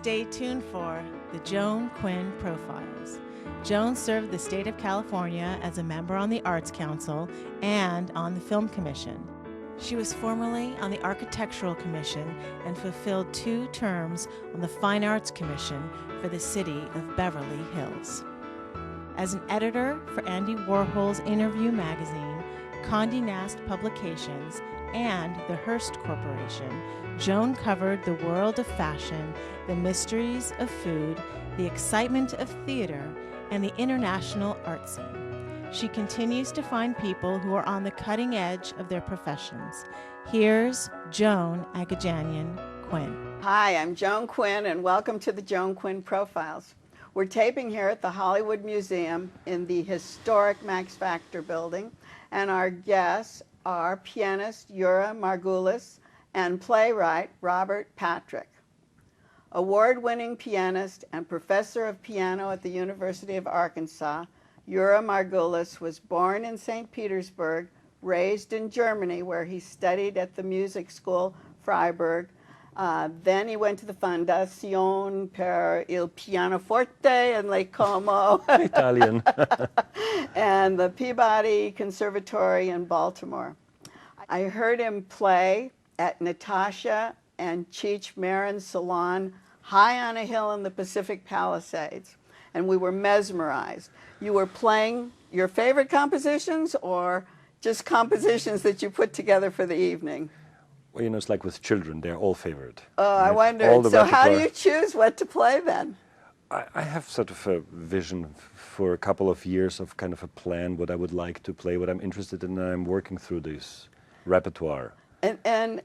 Stay tuned for the Joan Quinn Profiles. Joan served the state of California as a member on the Arts Council and on the Film Commission. She was formerly on the Architectural Commission and fulfilled 2 terms on the Fine Arts Commission for the city of Beverly Hills. As an editor for Andy Warhol's Interview magazine, Condé Nast Publications, and the Hearst Corporation, Joan covered the world of fashion, the mysteries of food, the excitement of theater, and the international art scene. She continues to find people who are on the cutting edge of their professions. Here's Joan Agajanian Quinn. Hi, I'm Joan Quinn, and welcome to the Joan Quinn Profiles. We're taping here at the Hollywood Museum in the historic Max Factor building, and our guests are pianist Jura Margulis and playwright Robert Patrick. Award-winning pianist and professor of piano at the University of Arkansas, Jura Margulis was born in St. Petersburg, raised in Germany, where he studied at the music school Freiburg. Then he went to the Fondazione per il Pianoforte in Lake Como, Italian, and the Peabody Conservatory in Baltimore. I heard him play at Natasha and Cheech Marin's salon high on a hill in the Pacific Palisades, and we were mesmerized. You were playing your favorite compositions or just compositions that you put together for the evening? Well, you know, it's like with children, they're all favorite. Oh, I wonder. So how do you choose what to play then? I have sort of a vision for a couple of years of kind of a plan, what I would like to play, what I'm interested in, and I'm working through this repertoire. And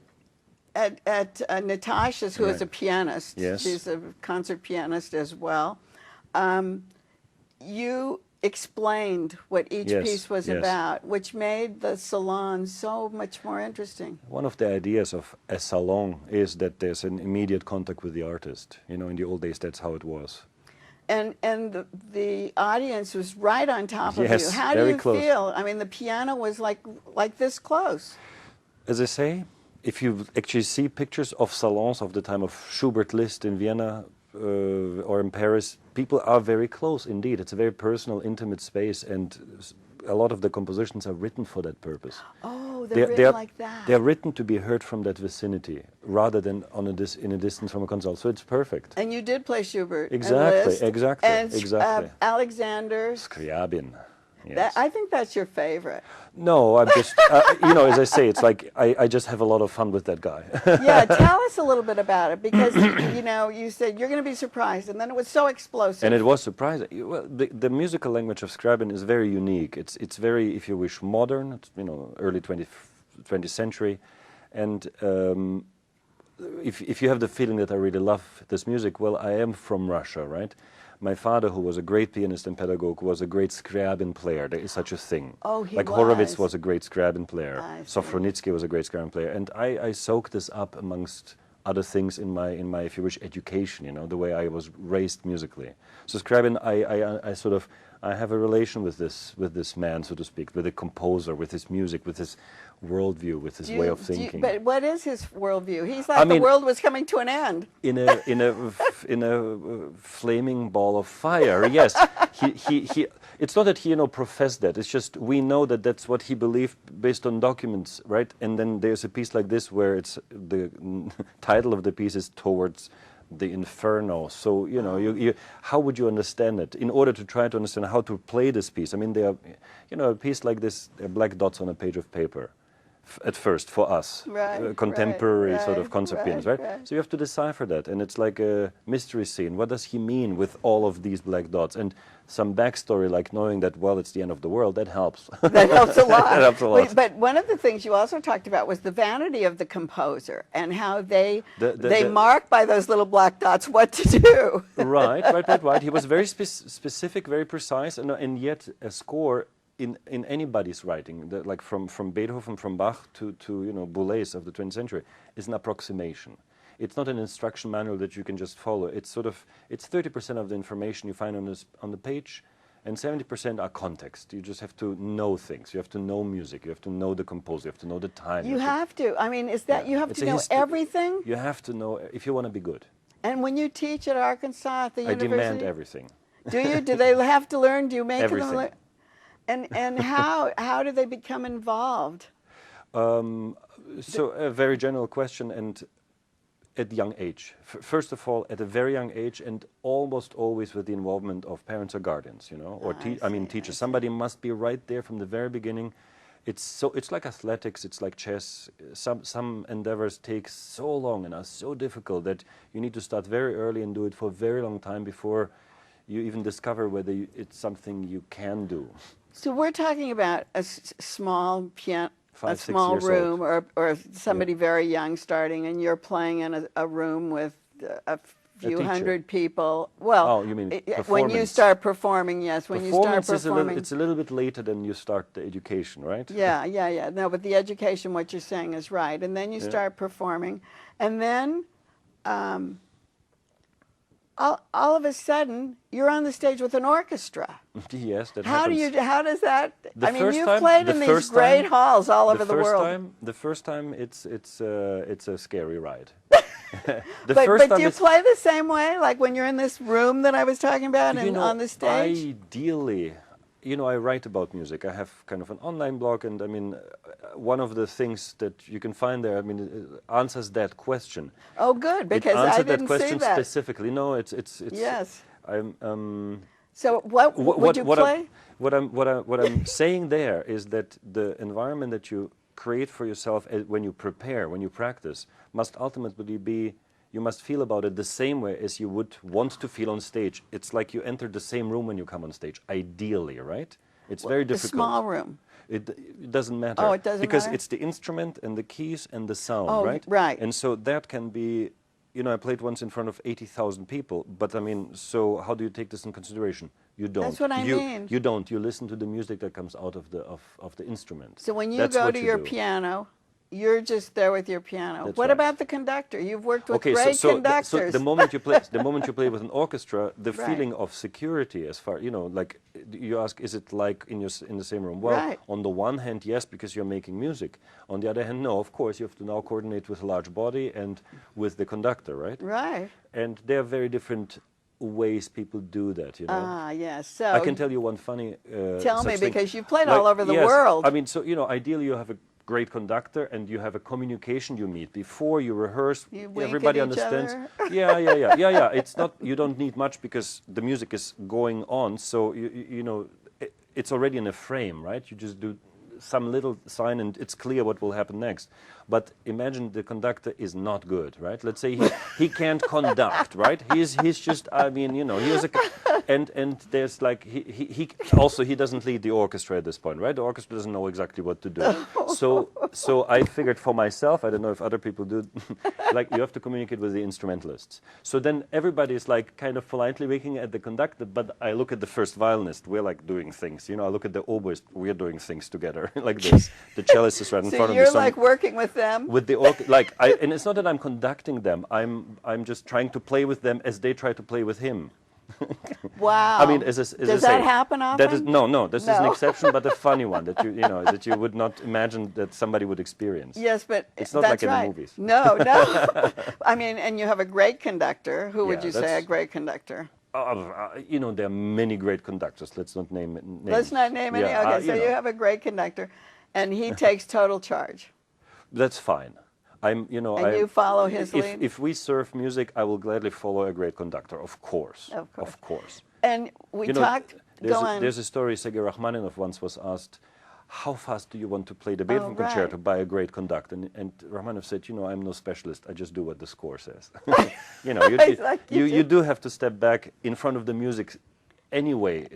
at Natasha's, who is a pianist, yes. She's a concert pianist as well, you explained what each piece was about, which made the salon so much more interesting. One of the ideas of a salon is that there's an immediate contact with the artist. You know, in the old days, that's how it was. And the audience was right on top of Yes, you. How do very you close. feel? I mean, the piano was like this close. As I say, if you actually see pictures of salons of the time of Schubert Liszt in Vienna or in Paris, people are very close indeed. It's a very personal, intimate space, and a lot of the compositions are written for that purpose. Oh, they're written like that. They're written to be heard from that vicinity rather than in a distance from a console. So it's perfect. And you did play Schubert. Exactly, and Liszt, exactly, and, exactly. Alexander's. Scriabin. Yes. I think that's your favorite. No, I'm just, you know, as I say, it's like I just have a lot of fun with that guy. Yeah, tell us a little bit about it, because, you know, you said you're going to be surprised, and then it was so explosive. And it was surprising. Well, the musical language of Scriabin is very unique. It's very, if you wish, modern, it's, you know, early 20th century. And if you have the feeling that I really love this music, well, I am from Russia, right? My father, who was a great pianist and pedagogue, was a great Scriabin player. There is such a thing. Oh, he like was. Horowitz was a great Scriabin player. Sofronitsky was a great Scriabin player. And I soaked this up amongst other things in my, if you wish, education, you know, the way I was raised musically. So Scriabin, I have a relation with this man, so to speak, with the composer, with his music, with his worldview, with his way of thinking. But what is his worldview? He's like the world was coming to an end. In a flaming ball of fire. Yes, he. It's not that he, you know, professed that. It's just we know that that's what he believed based on documents, right? And then there's a piece like this where it's the title of the piece is Towards the Inferno. So, you know, how would you understand it? In order to try to understand how to play this piece, I mean, they are, you know, a piece like this, they're black dots on a page of paper. At first, for us, contemporary sort of concert pianists, right? So you have to decipher that, and it's like a mystery scene. What does he mean with all of these black dots? And some backstory, like knowing that, well, it's the end of the world, that helps. That helps a lot. That helps a lot. But one of the things you also talked about was the vanity of the composer and how they mark by those little black dots what to do. Right. He was very specific, very precise, and yet a score in anybody's writing, like from Beethoven, from Bach to you know, Boulez of the 20th century, is an approximation. It's not an instruction manual that you can just follow. It's 30% of the information you find on the page, and 70% are context. You just have to know things. You have to know music. You have to know the composer. You have to know the time. You have to. I mean, is that you have to know everything? You have to know if you want to be good. And when you teach at Arkansas at the I university, demand everything. do you? Do they have to learn? Do you make them Everything. learn? And how do they become involved? So a very general question, and at young age. First of all, at a very young age, and almost always with the involvement of parents or guardians, you know, or teachers. Somebody must be right there from the very beginning. It's like athletics, it's like chess. Some endeavors take so long and are so difficult that you need to start very early and do it for a very long time before you even discover whether it's something you can do. So we're talking about a small piano, a 5, 6 small years room, old. or somebody very young starting, and you're playing in a room with a few teacher. hundred people. Well, Oh, you mean when you performance. start performing, yes. When you start Performance is performing, it's a little bit later than you start the education, right? yeah. No, but the education, what you're saying is right. And then you start performing, and then all of a sudden you're on the stage with an orchestra. Yes, that How happens. how does that? The I mean, first you've time- played the in these first great time- halls all over the world. The first time, it's a scary ride. But do you play the same way, like when you're in this room that I was talking about and on the stage? Ideally, you know, I write about music. I have kind of an online blog, and I mean, one of the things that you can find there, I mean, it answers that question. Oh, good, because it I answered didn't that question see that. specifically. No, it's Yes. I'm So what would you play? What I'm saying there is that the environment that you create for yourself when you prepare, when you practice, must ultimately be, you must feel about it the same way as you would want to feel on stage. It's like you enter the same room when you come on stage, ideally, right? It's very difficult. A small room. It doesn't matter. Oh, it doesn't because matter? it's the instrument and the keys and the sound, Oh, right? right. And so that can be, you know, I played once in front of 80,000 people, but I mean, so how do you take this in consideration? You don't. That's what I mean. You don't. You listen to the music that comes out of the instrument. So when you That's go what to you your do. piano, you're just there with your piano. That's What right. about the conductor? You've worked with Okay, great so conductors. the moment you play, the moment you play with an orchestra, the Right. feeling of security, as far you know, like you ask, is it like in the same room? Well, Right. on the one hand, yes, because you're making music. On the other hand, no. Of course, you have to now coordinate with a large body and with the conductor, right? Right. And there are very different ways people do that. You know. Ah, yes. So I can tell you one funny. tell me, such thing. because you've played Like, all over the yes, world. I mean, so you know, ideally you have a great conductor and you have a communication you meet before you rehearse. You wink Everybody at each understands. other. Yeah. It's not. You don't need much because the music is going on. So you know, it's already in a frame, right? You just do some little sign and it's clear what will happen next. But imagine the conductor is not good, right? Let's say he can't conduct, right? He's just, I mean, you know, he was and there's like, he doesn't lead the orchestra at this point, right? The orchestra doesn't know exactly what to do. So I figured for myself, I don't know if other people do, like you have to communicate with the instrumentalists. So then everybody is like kind of politely looking at the conductor, but I look at the first violinist, we're like doing things, you know, I look at the oboist, we're doing things together. Like this, the cellist is right in front of me. So you're like working with them. With the and it's not that I'm conducting them. I'm just trying to play with them as they try to play with him. Wow. I mean, does that happen often? That is no. This is an No. exception, but a funny one that that you would not imagine that somebody would experience. Yes, but It's not that's like in right. the movies. No. I mean, and you have a great conductor. Who would Yeah, you say a that's- great conductor? You know, there are many great conductors. Let's not name names. Let's not name any. Yeah, Okay, so you know. have a great conductor, and he takes total charge. That's fine. And you follow his lead? If we serve music, I will gladly follow a great conductor, of course. Of course. Of And we You know, talked. Go on. There's a story, Sergei Rachmaninoff once was asked, how fast do you want to play the Beethoven right. concerto by a great conductor? And Rachmaninoff said, I'm no specialist, I just do what the score says. It's like you do have to step back in front of the music anyway,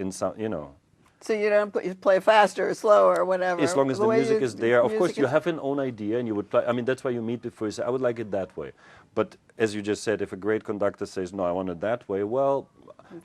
So you don't play faster or slower or whatever. as long as the way music is there. Of course, music you is- have an own idea and you would play. I mean, that's why you meet before you say, I would like it that way. But as you just said, if a great conductor says, no, I want it that way, well,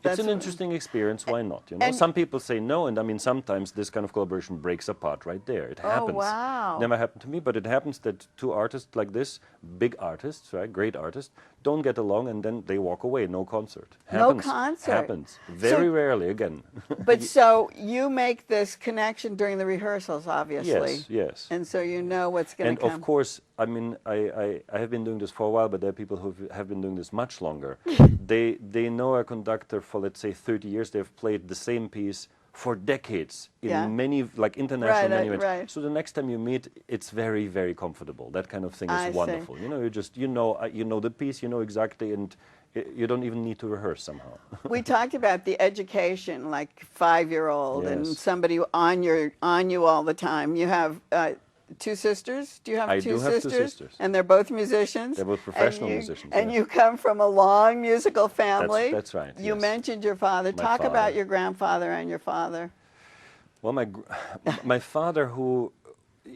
That's it's an what- interesting experience. Why not? and- Some people say no, and I mean, sometimes this kind of collaboration breaks apart right there. It happens. wow. Never happened to me, but it happens that two artists like this, big artists, right, great artists, don't get along, and then they walk away. No concert. Happens. concert. Happens. Very rarely, again. But so you make this connection during the rehearsals, obviously. Yes. And so you know what's going And to come. of course, I mean, I have been doing this for a while, but there are people who have been doing this much longer. They know a conductor for, let's say, 30 years. They've played the same piece for decades in many, like international many events. Right. So the next time you meet, it's very, very comfortable. That kind of thing is I wonderful. see. You know, you know the piece, you know exactly, and you don't even need to rehearse somehow. We talked about the education, like 5-year-old, and Yes. somebody on you all the time. You have 2 sisters? Do you have I two do sisters? have 2 sisters. And they're both musicians? They're both professional musicians, And yes. you come from a long musical family? That's right, You yes. mentioned your father. My Talk father. about your grandfather and your father. Well, my father, who,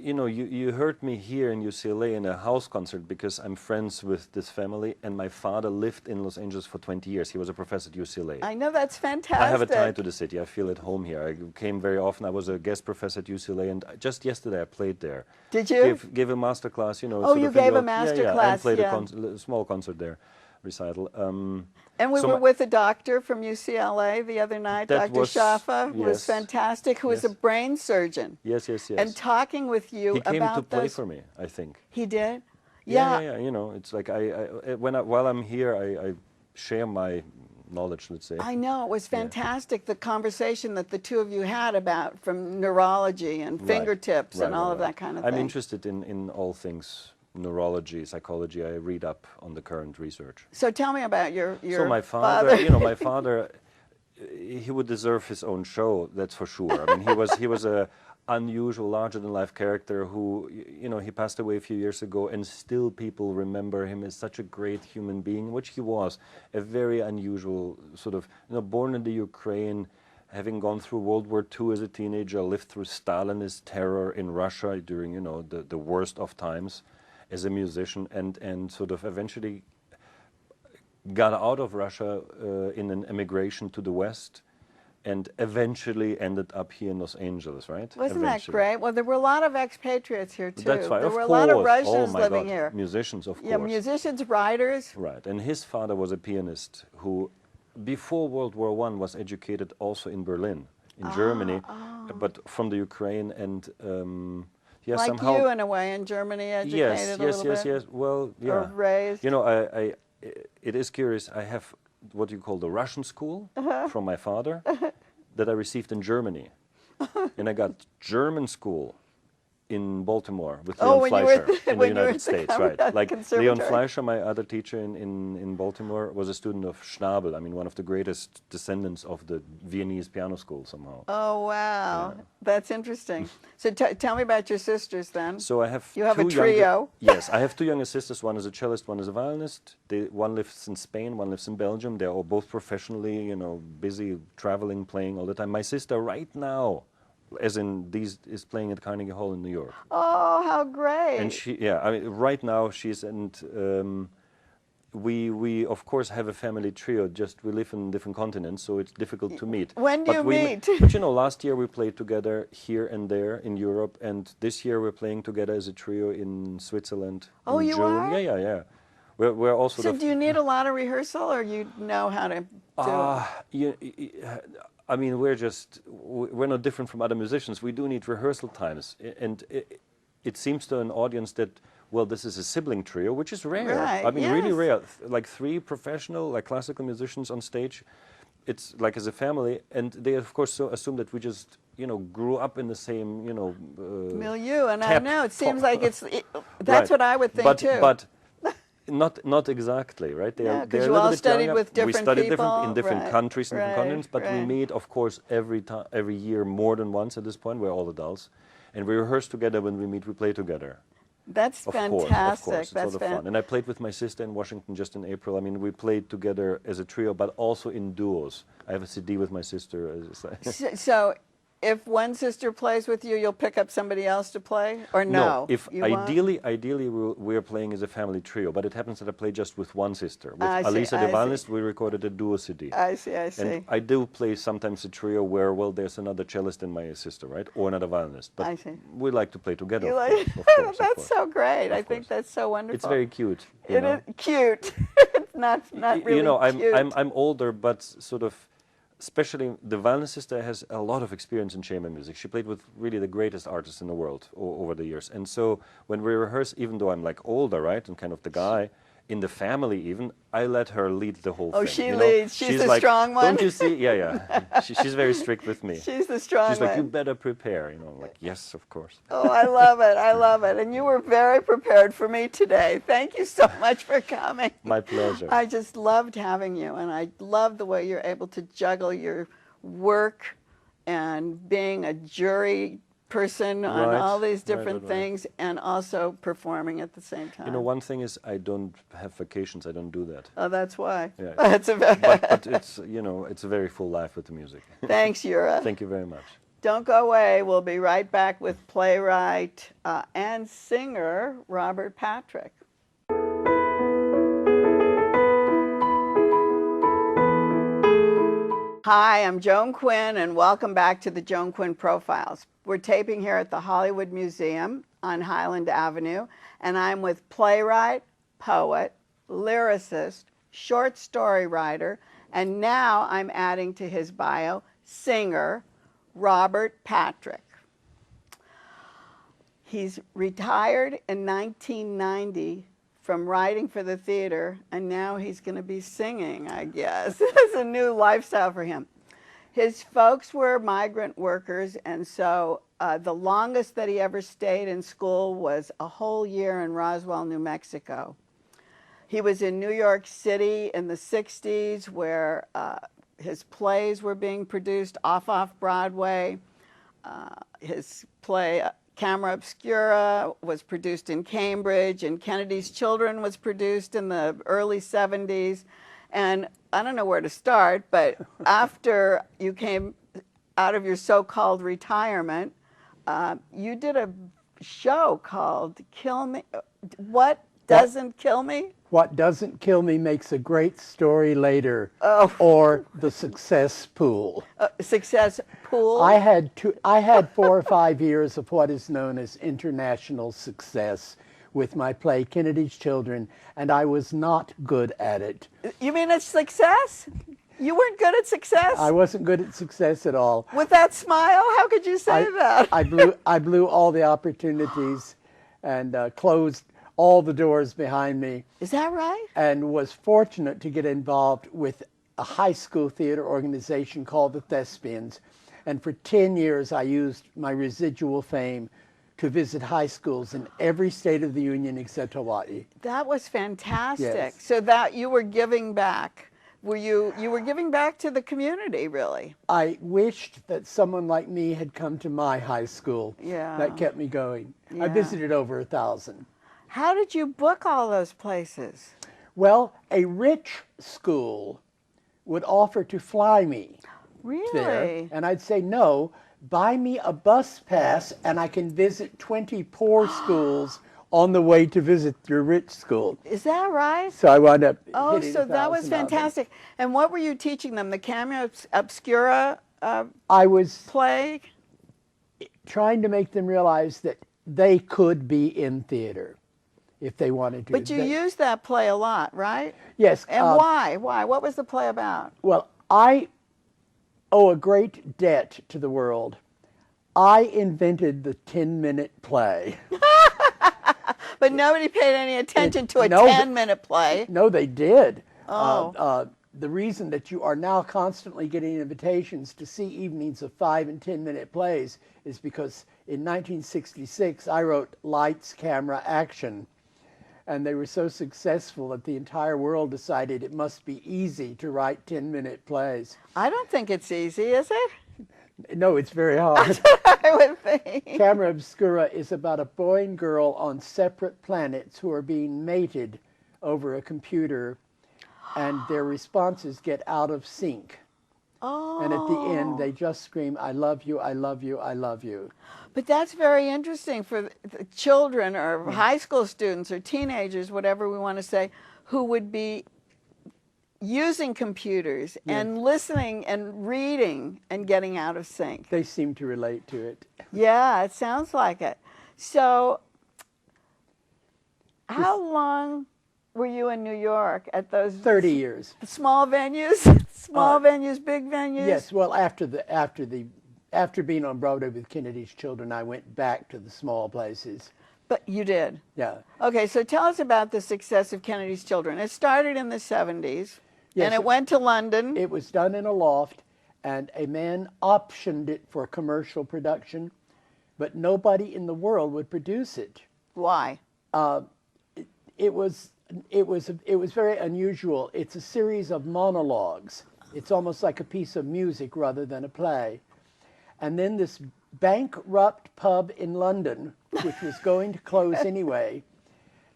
you know, you heard me here in UCLA in a house concert because I'm friends with this family, and my father lived in Los Angeles for 20 years. He was a professor at UCLA. I know, that's fantastic. I have a tie to the city. I feel at home here. I came very often. I was a guest professor at UCLA, and just yesterday I played there. Did you? Gave a master class, you know. Oh, sort you of in gave the a master and class, played yeah. a small concert there, recital. And we so were my- with a doctor from UCLA the other night, That Dr. was- Shaffa, who was yes. fantastic, who was a Yes. brain surgeon. Yes. And talking with you He came about to play those. for me, I think. He did? Yeah. You know, it's like while I'm here, I share my knowledge, let's say. I know, it was fantastic, the conversation that the two of you had about from neurology and Right. fingertips and Right, all right, of right. that kind of I'm thing. interested in all things neurology, psychology. I read up on the current research. So tell me about your So my father, you know, my father, he would deserve his own show, that's for sure. I mean, he was a unusual, larger-than-life character who, you know, he passed away a few years ago, and still people remember him as such a great human being, which he was. A very unusual sort of, you know, born in the Ukraine, having gone through World War II as a teenager, lived through Stalinist terror in Russia during, you know, the worst of times as a musician, and sort of eventually got out of Russia in an emigration to the West, and eventually ended up here in Los Angeles, right? Wasn't that Eventually. great? Well, there were a lot of expatriates here, too. That's right, There of were a course. lot of Oh Russians my living God. here. Musicians, of Yeah, course. musicians, writers. Right, and his father was a pianist who, before World War I, was educated also in Berlin, in Germany, but from the Ukraine, and yeah, Like somehow. you, in a way, in Germany, educated a little bit. Yes. Well, yeah. Or raised. You know, it is curious. I have what you call the Russian school from my father that I received in Germany, and I got German school in Baltimore with Oh, Leon when you were Fleischer at the- in the when you were United at the States, right? Like Leon conservatory. Fleischer, my other teacher in Baltimore, was a student of Schnabel. I mean, one of the greatest descendants of the Viennese piano school somehow. Oh, wow. That's interesting. So tell me about your sisters then. So I have You have a two trio. Yes, I have 2 younger sisters. One is a cellist, one is a violinist. One lives in Spain, one lives in Belgium. They're all both professionally, you know, busy traveling, playing all the time. My sister right now, as in is playing at Carnegie Hall in New York. Oh, how great. And I mean, right now she's, and we of course have a family trio. Just we live in different continents, so it's difficult to meet. When do you meet? But you know, last year we played together here and there in Europe, and this year we're playing together as a trio in Switzerland. Oh, in you June. are? Yeah. We're all sort So of. do you need a lot of rehearsal, or you know how to do it? I mean, we're not different from other musicians. We do need rehearsal times, and it seems to an audience that, well, this is a sibling trio, which is rare. Right, I mean, really yes. rare. Like 3 professional, like classical musicians on stage. It's like as a family, and they of course so assume that we just, you know, grew up in the same, you know, Milieu, and I tap know it seems pop. like that's Right. what I would think too. But not exactly, right? Yeah, 'cause they're a you little all bit studied younger. with different We studied people, in different right, countries and different right, continents, but we right. meet, of course, every year more than once at this point. We're all adults, and we rehearse together. When we meet, we play together. That's Of fantastic. course, it's That's a lot of fun. And I played with my sister in Washington just in April. I mean, we played together as a trio, but also in duos. I have a CD with my sister. So, if one sister plays with you, you'll pick up somebody else to play, or no? If You won't? ideally we're playing as a family trio, but it happens that I play just with one sister. With I see, Alisa, I the see. violinist, we recorded a duo CD. I see. And I do play sometimes a trio where, well, there's another cellist and my sister, right? Or another violinist. But I see. we like to play together, You of like- course, of course, of That's course. so great. I Of think course. that's so wonderful. It's very cute. It is cute. It's not really you know, cute. I'm older, but sort of, especially the violin sister has a lot of experience in chamber music. She played with really the greatest artists in the world over the years. And so when we rehearse, even though I'm like older, right, and kind of the guy in the family even, I let her lead the whole thing. Oh, she you leads. Know? She's the like, strong one? Don't you see? Yeah, yeah. She's very strict with me. She's the strong one. She's like, you better prepare. You know, I'm like, yes, of course. Oh, I love it. I love it. And you were very prepared for me today. Thank you so much for coming. My pleasure. I just loved having you, and I love the way you're able to juggle your work and being a jury person on Right, all these different right. things, and also performing at the same time. You know, one thing is I don't have vacations. I don't do that. Oh, that's why. Yeah. That's but it's, you know, it's a very full life with the music. Thanks, Jura. Thank you very much. Don't go away. We'll be right back with playwright and singer Robert Patrick. Hi, I'm Joan Quinn, and welcome back to the Joan Quinn Profiles. We're taping here at the Hollywood Museum on Highland Avenue, and I'm with playwright, poet, lyricist, short story writer, and now I'm adding to his bio, singer, Robert Patrick. He's retired in 1990 from writing for the theater, and now he's going to be singing, I guess. It's a new lifestyle for him. His folks were migrant workers, and so the longest that he ever stayed in school was a whole year in Roswell, New Mexico. He was in New York City in the 60s, where his plays were being produced off Broadway. His play Camera Obscura was produced in Cambridge, and Kennedy's Children was produced in the early 70s. And I don't know where to start, but after you came out of your so-called retirement, you did a show called Kill Me. What Doesn't Kill Me? What Doesn't Kill Me Makes a Great Story Later, Oh. or The Success Pool. Success Pool? I had 4 or 5 years of what is known as international success with my play Kennedy's Children, and I was not good at it. You mean it's success? You weren't good at success? I wasn't good at success at all. With that smile? How could you say that? I blew all the opportunities and closed all the doors behind me. Is that right? And was fortunate to get involved with a high school theater organization called the Thespians. And for 10 years, I used my residual fame to visit high schools in every state of the Union except Hawaii. That was fantastic. Yes. So that you were giving back. You were giving back to the community, really. I wished that someone like me had come to my high school. Yeah. That kept me going. Yeah. I visited over 1,000. How did you book all those places? Well, a rich school would offer to fly me there, Really? and I'd say, no, buy me a bus pass and I can visit 20 poor schools on the way to visit your rich school. Is that right? So I wound up Oh, hitting so that was 1,000 of them. fantastic. And what were you teaching them? The Camera Obscura I was play? trying to make them realize that they could be in theater if they wanted to. But you used that play a lot, right? Yes. And why? Why? What was the play about? Well, I owe a great debt to the world. I invented the 10-minute play. But nobody paid any attention to a no, 10-minute play. No, they did. Oh. The reason that you are now constantly getting invitations to see evenings of 5 and 10-minute plays is because in 1966 I wrote Lights, Camera, Action, and they were so successful that the entire world decided it must be easy to write 10-minute plays. I don't think it's easy, is it? No, it's very hard. I would think. Camera Obscura is about a boy and girl on separate planets who are being mated over a computer, and their responses get out of sync. Oh. And at the end, they just scream, I love you, I love you, I love you. But that's very interesting for the children or high school students or teenagers, whatever we want to say, who would be using computers and listening and reading and getting out of sync. They seem to relate to it. Yeah, it sounds like it. So how long were you in New York at those 30 years. small venues? Small venues, big venues? Yes, well, after being on Broadway with Kennedy's Children, I went back to the small places. But you did? Yeah. Okay, so tell us about the success of Kennedy's Children. It started in the 70s, Yes, and it went to London. It was done in a loft, and a man optioned it for commercial production, but nobody in the world would produce it. Why? It was very unusual. It's a series of monologues. It's almost like a piece of music rather than a play. And then this bankrupt pub in London, which was going to close anyway,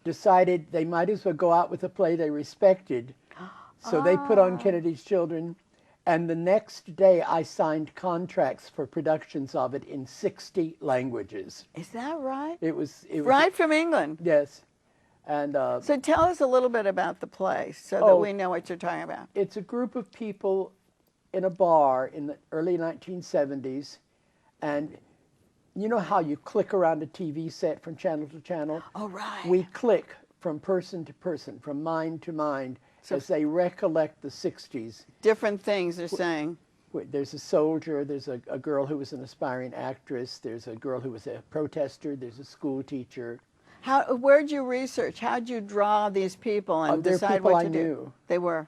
decided they might as well go out with a play they respected. So they put on Kennedy's Children, and the next day I signed contracts for productions of it in 60 languages. Is that right? It was Right from England. Yes. And So tell us a little bit about the play so that we know what you're talking about. it's a group of people in a bar in the early 1970s, and you know how you click around a TV set from channel to channel? Oh, right. We click from person to person, from mind to mind, as they recollect the 60s. Different things they're saying. There's a soldier, there's a girl who was an aspiring actress, there's a girl who was a protester, there's a school teacher. Where'd you research? How'd you draw these people and They're decide people what to I do? knew. They were.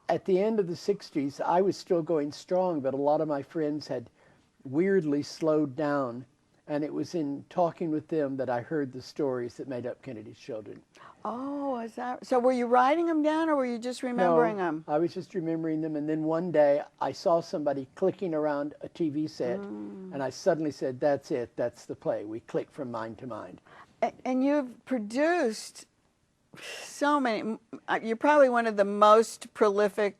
At the end of the 60s, I was still going strong, but a lot of my friends had weirdly slowed down, and it was in talking with them that I heard the stories that made up Kennedy's Children. Oh, is that so? Were you writing them down, or were you just remembering them? I was just remembering them, and then one day I saw somebody clicking around a TV set, and I suddenly said, "That's it. That's the play." We click from mind to mind. And you've produced so many. You're probably one of the most prolific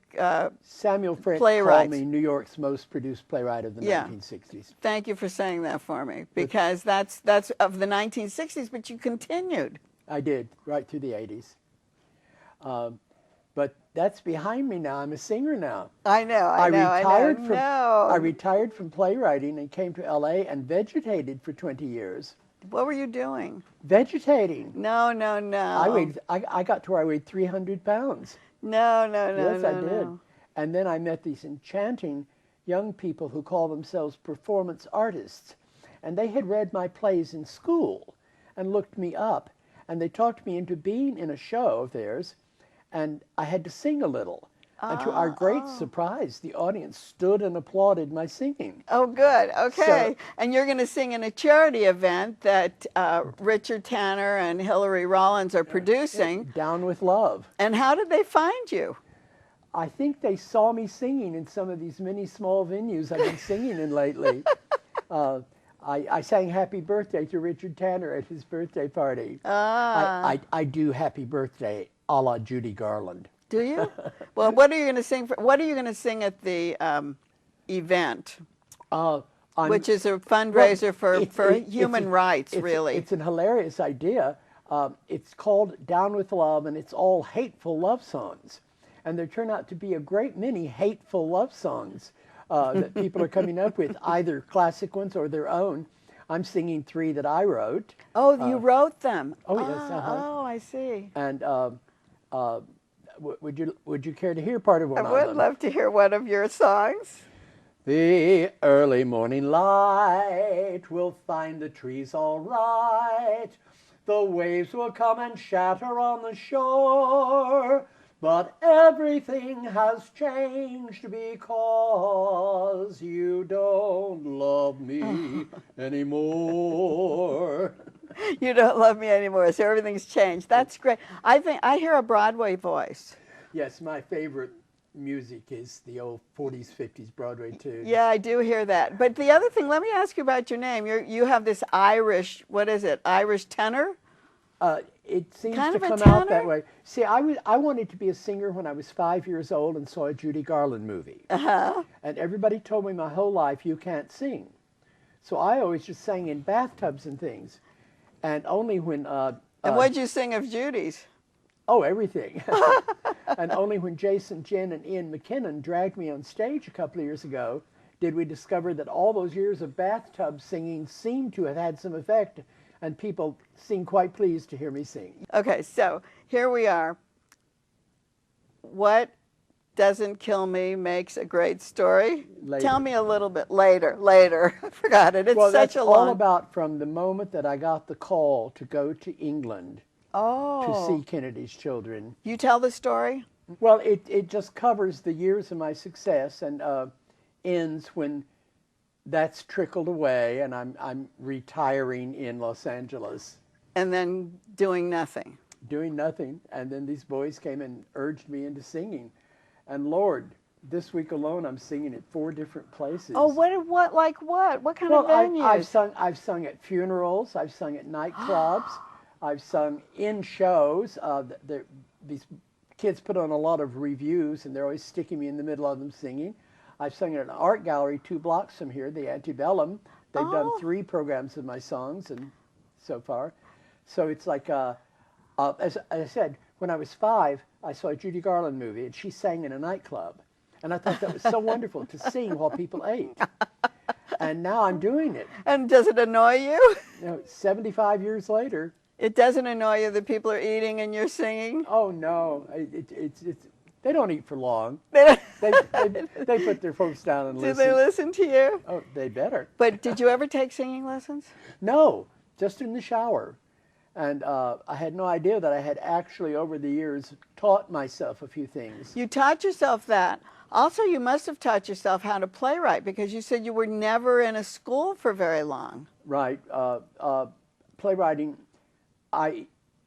Samuel French playwrights. called me New York's most produced playwright of the 1960s. Thank you for saying that for me, because that's of the 1960s, but you continued. I did, right through the 80s. But that's behind me now. I'm a singer now. I know. I retired from playwriting and came to LA and vegetated for 20 years. What were you doing? Vegetating. No. I got to where I weighed 300 pounds. No. Yes, I did. And then I met these enchanting young people who call themselves performance artists. And they had read my plays in school and looked me up. And they talked me into being in a show of theirs. And I had to sing a little. And to our great surprise, the audience stood and applauded my singing. Oh, good. Okay. So, and you're going to sing in a charity event that Richard Tanner and Hillary Rollins are producing. Down with Love. And how did they find you? I think they saw me singing in some of these many small venues I've been singing in lately. I sang Happy Birthday to Richard Tanner at his birthday party. I do Happy Birthday a la Judy Garland. Do you? Well, what are you going to sing? What are you going to sing at the event? Which is a fundraiser for human rights, really. It's an hilarious idea. It's called Down with Love, and it's all hateful love songs. And there turn out to be a great many hateful love songs that people are coming up with, either classic ones or their own. I'm singing 3 that I wrote. Oh, you wrote them? Oh, yes. Oh, I see. And would you care to hear part of one of them? I would love to hear one of your songs. The early morning light will find the trees all right. The waves will come and shatter on the shore. But everything has changed because you don't love me anymore. You don't love me anymore, so everything's changed. That's great. I think I hear a Broadway voice. Yes, my favorite music is the old 40s, 50s Broadway tunes. Yeah, I do hear that. But the other thing, let me ask you about your name. You have this Irish, what is it, Irish tenor? It seems Kind to of a come tenor? out that way. See, I wanted to be a singer when I was 5 years old and saw a Judy Garland movie. And everybody told me my whole life, you can't sing. So I always just sang in bathtubs and things. And only when... and what'd you sing of Judy's? Oh, everything. And only when Jason Jen and Ian McKinnon dragged me on stage a couple of years ago did we discover that all those years of bathtub singing seemed to have had some effect, and people seemed quite pleased to hear me sing. Okay, so here we are. What doesn't kill me makes a great story. Later. Tell me a little bit later. I forgot it. It's Well, such that's a all long. about from the moment that I got the call to go to England to Oh. see Kennedy's Children. You tell the story? Well, it just covers the years of my success and ends when that's trickled away and I'm retiring in Los Angeles. And then doing nothing. Doing nothing. And then these boys came and urged me into singing. And Lord, this week alone I'm singing at 4 different places. Oh, what like what? What kind Well, of venues? I've sung at funerals, I've sung at nightclubs, I've sung in shows. These kids put on a lot of reviews and they're always sticking me in the middle of them singing. I've sung at an art gallery 2 blocks from here, the Antebellum. They've done 3 programs of my songs and so far. So it's like, as I said, when I was 5, I saw a Judy Garland movie and she sang in a nightclub. And I thought that was so wonderful to sing while people ate. And now I'm doing it. And does it annoy you? 75 years later. It doesn't annoy you that people are eating and you're singing? Oh no, it's they don't eat for long. They They put their folks down and Do listen. they listen to you? Oh, they better. But did you ever take singing lessons? No, just in the shower. And I had no idea that I had actually over the years taught myself a few things. You taught yourself that. Also, you must have taught yourself how to playwright because you said you were never in a school for very long. Right. Playwriting.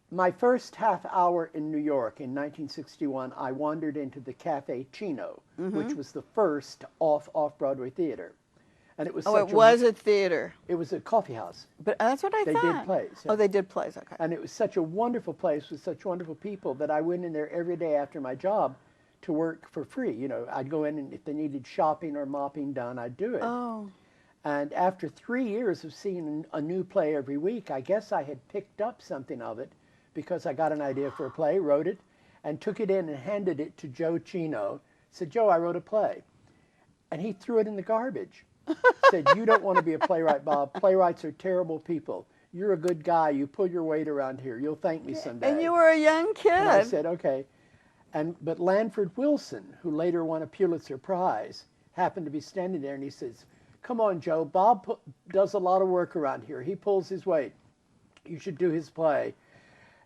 My first half hour in New York in 1961, I wandered into the Cafe Chino, which was the first off-Broadway theater. And it was It was a theater. It was a coffee house. But that's what I They thought. did plays. Yeah. Oh, they did plays, okay. And it was such a wonderful place with such wonderful people that I went in there every day after my job to work for free. You know, I'd go in and if they needed shopping or mopping done, I'd do it. Oh. And after 3 years of seeing a new play every week, I guess I had picked up something of it because I got an idea for a play, wrote it, and took it in and handed it to Joe Chino. Said, Joe, I wrote a play. And he threw it in the garbage. Said, you don't want to be a playwright, Bob. Playwrights are terrible people. You're a good guy. You pull your weight around here. You'll thank me someday. And you were a young kid. And I said, okay. But Lanford Wilson, who later won a Pulitzer Prize, happened to be standing there, and he says, come on, Joe. Bob does a lot of work around here. He pulls his weight. You should do his play.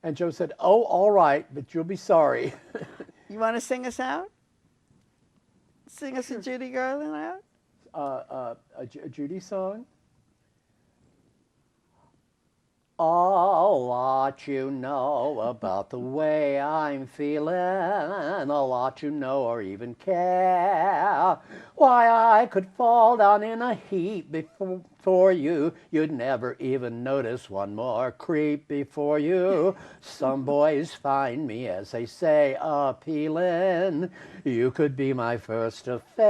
And Joe said, oh, all right, but you'll be sorry. You want to sing us out? Sing us a Judy Garland out? A Judy song? I'll let you know about the way I'm feeling. I'll let you know or even care. Why, I could fall down in a heap before you. You'd never even notice one more creep before you. Some boys find me, as they say, appealing. You could be my first affair.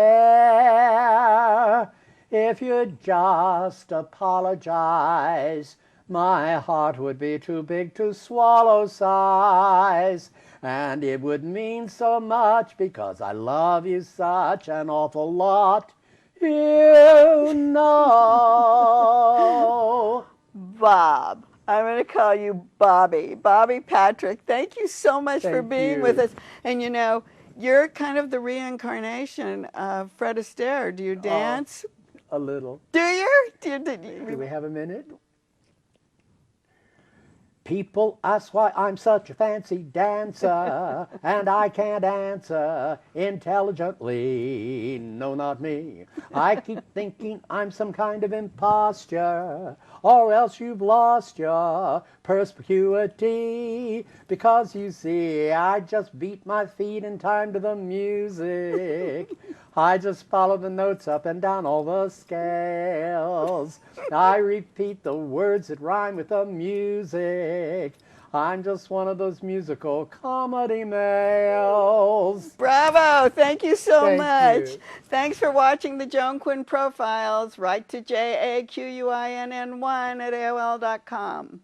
If you'd just apologize, my heart would be too big to swallow sighs, and it would mean so much because I love you such an awful lot, you know. Bob. I'm going to call you Bobby. Bobby Patrick, thank you so much for Thank being you. with us. And you know, you're kind of the reincarnation of Fred Astaire. Do you dance? A little. Do you? Do we have a minute? People ask why I'm such a fancy dancer, and I can't answer intelligently. No, not me. I keep thinking I'm some kind of imposture, or else you've lost your perspicuity. Because you see, I just beat my feet in time to the music. I just follow the notes up and down all the scales. I repeat the words that rhyme with the music. I'm just one of those musical comedy males. Bravo. Thank you so Thank much. you. Thanks for watching the Joan Quinn Profiles. Write to JAQUINN1 at AOL.com.